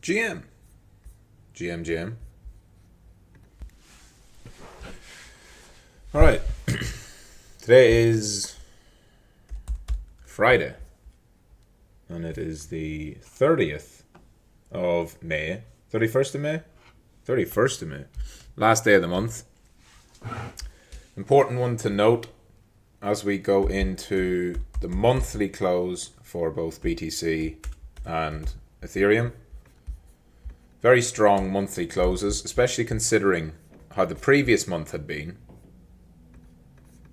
GM. GM. All right. Today is Friday, and it is the 30th of May. 31st of May? 31st of May. Last day of the month. Important one to note as we go into the monthly close for both BTC and Ethereum. Very strong monthly closes, especially considering how the previous month had been.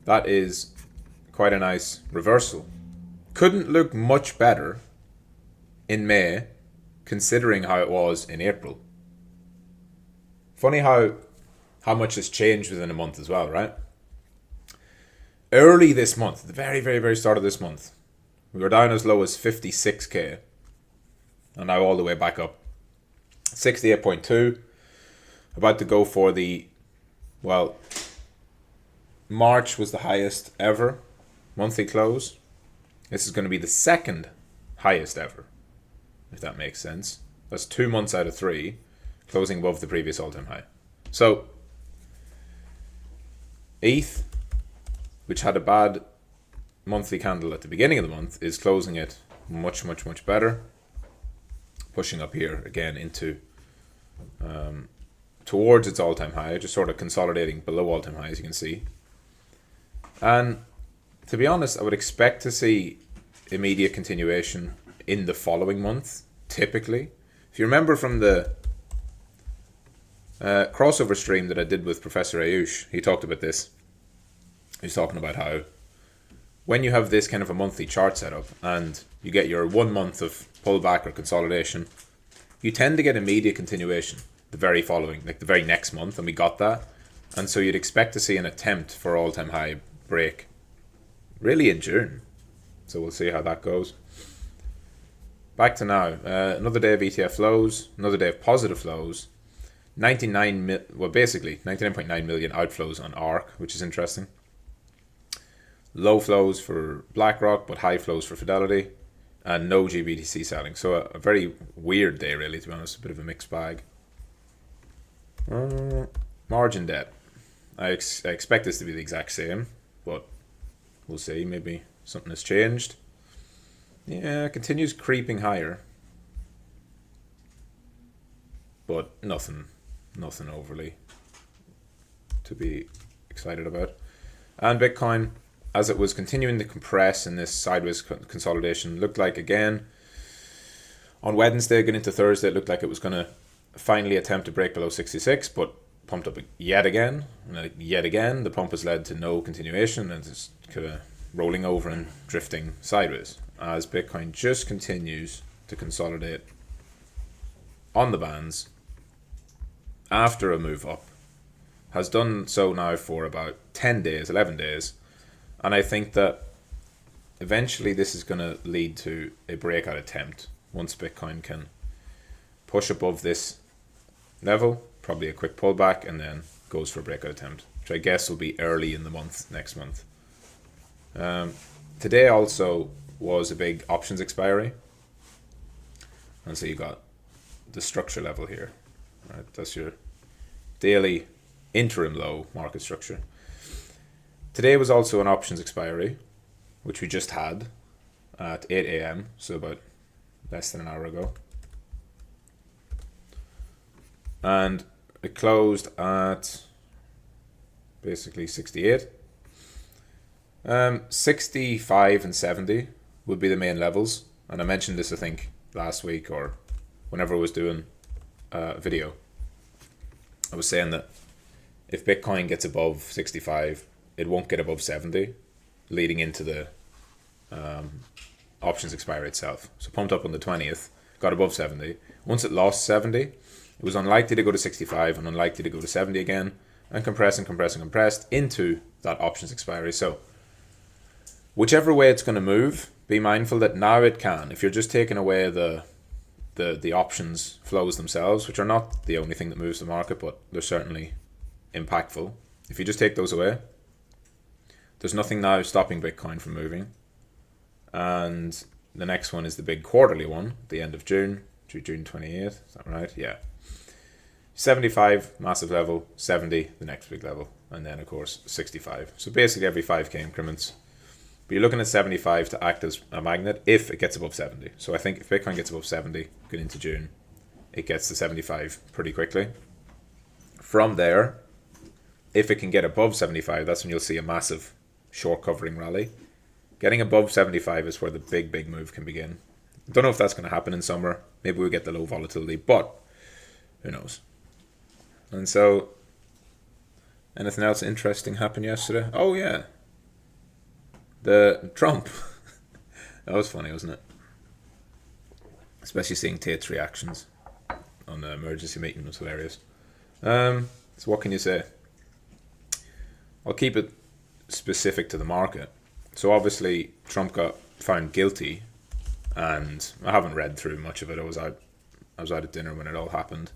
That is quite a nice reversal. Couldn't look much better in May, considering how it was in April. Funny how much has changed within a month as well, right? Early this month, at the very, very, very start of this month, we were down as low as 56k, and now all the way back up. 68.2, about to go for March was the highest ever monthly close. This is going to be the second highest ever, if that makes sense. That's 2 months out of 3, closing above the previous all-time high. So, ETH, which had a bad monthly candle at the beginning of the month, is closing it much, much, much better. Pushing up here again into towards its all-time high, just sort of consolidating below all-time high, as you can see. And to be honest, I would expect to see immediate continuation in the following month, typically. If you remember from the crossover stream that I did with Professor Ayush, he talked about this. He's talking about how when you have this kind of a monthly chart set up and you get your 1 month of pullback or consolidation, you tend to get immediate continuation the very following, like the very next month, and we got that. And so you'd expect to see an attempt for all-time high break really in June. So we'll see how that goes. Back to now. Another day of ETF flows, another day of positive flows. 99.9 million outflows on ARK, which is interesting. Low flows for BlackRock, but high flows for Fidelity, and no GBTC selling. So a very weird day, really, to be honest. A bit of a mixed bag. Margin debt. I expect this to be the exact same, but we'll see. Maybe something has changed. Yeah, it continues creeping higher, but nothing overly to be excited about. And Bitcoin, as it was continuing to compress in this sideways consolidation, looked like again on Wednesday, getting into Thursday, it looked like it was going to finally attempt to break below 66, but pumped up yet again. And yet again, the pump has led to no continuation and just kind of rolling over and drifting sideways as Bitcoin just continues to consolidate on the bands after a move up. Has done so now for about 10 days, 11 days. And I think that eventually this is going to lead to a breakout attempt once Bitcoin can push above this level, probably a quick pullback, and then goes for a breakout attempt, which I guess will be early in the month, next month. Today also was a big options expiry. And so you got the structure level here. Right? That's your daily interim low market structure. Today was also an options expiry, which we just had at 8 a.m., so about less than an hour ago. And it closed at basically 68. 65 and 70 would be the main levels. And I mentioned this, I think, last week or whenever I was doing a video. I was saying that if Bitcoin gets above 65, it won't get above 70, leading into the options expiry itself. So pumped up on the 20th, got above 70. Once it lost 70, it was unlikely to go to 65 and unlikely to go to 70 again, and compressed into that options expiry. So whichever way it's going to move, be mindful that now it can. If you're just taking away the options flows themselves, which are not the only thing that moves the market, but they're certainly impactful. If you just take those away, there's nothing now stopping Bitcoin from moving. And the next one is the big quarterly one, the end of June, June 28th. Is that right? Yeah. 75, massive level. 70, the next big level. And then, of course, 65. So basically every 5k increments. But you're looking at 75 to act as a magnet if it gets above 70. So I think if Bitcoin gets above 70 going into June, it gets to 75 pretty quickly. From there, if it can get above 75, that's when you'll see a massive short covering rally. Getting above 75 is where the big move can begin. Don't know if that's going to happen in summer. Maybe we'll get the low volatility, but who knows. And so, anything else interesting happened yesterday? Oh yeah, the Trump. That was funny, wasn't it? Especially seeing Tate's reactions on the emergency meeting was hilarious. So what can you say? I'll keep it specific to the market. So obviously Trump got found guilty, and I haven't read through much of it. I was out at dinner when it all happened.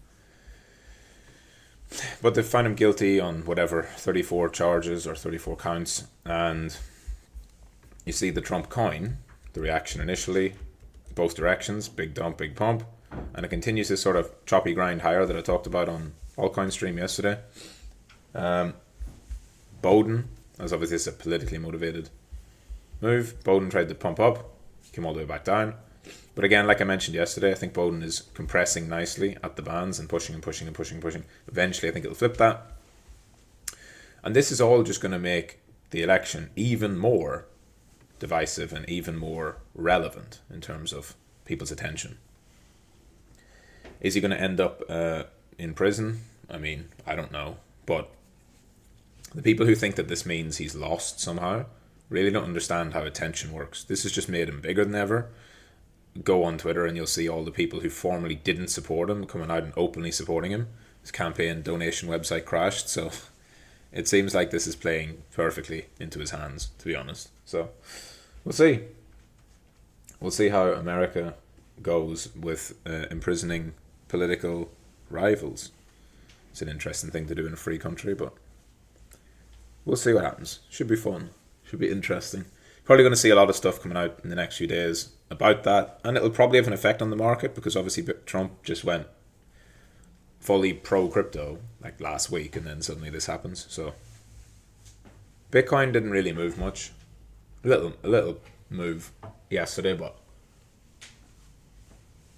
But they found him guilty on whatever 34 charges or 34 counts, and you see the Trump coin, the reaction initially, both directions, big dump, big pump, and it continues this sort of choppy grind higher that I talked about on Altcoin stream yesterday. Bowden, as obviously it's a politically motivated move. Bowden tried to pump up, came all the way back down. But again, like I mentioned yesterday, I think Bowden is compressing nicely at the bands and pushing and pushing and pushing and pushing. Eventually, I think it'll flip that. And this is all just going to make the election even more divisive and even more relevant in terms of people's attention. Is he going to end up in prison? I mean, I don't know. But the people who think that this means he's lost somehow really don't understand how attention works. This has just made him bigger than ever. Go on Twitter and you'll see all the people who formerly didn't support him coming out and openly supporting him. His campaign donation website crashed, so it seems like this is playing perfectly into his hands, to be honest. So we'll see. We'll see how America goes with imprisoning political rivals. It's an interesting thing to do in a free country, but we'll see what happens. Should be fun. Should be interesting. Probably going to see a lot of stuff coming out in the next few days about that, and it'll probably have an effect on the market because obviously Trump just went fully pro-crypto like last week, and then suddenly this happens. So Bitcoin didn't really move much. A little move yesterday, but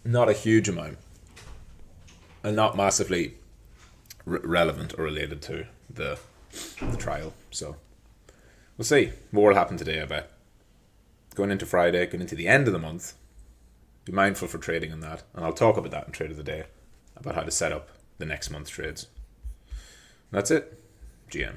not a huge amount, and not massively relevant or related to the trial. So we'll see. More will happen today, I bet. Going into Friday, going into the end of the month, be mindful for trading on that. And I'll talk about that in Trade of the Day, about how to set up the next month's trades. And that's it. GM.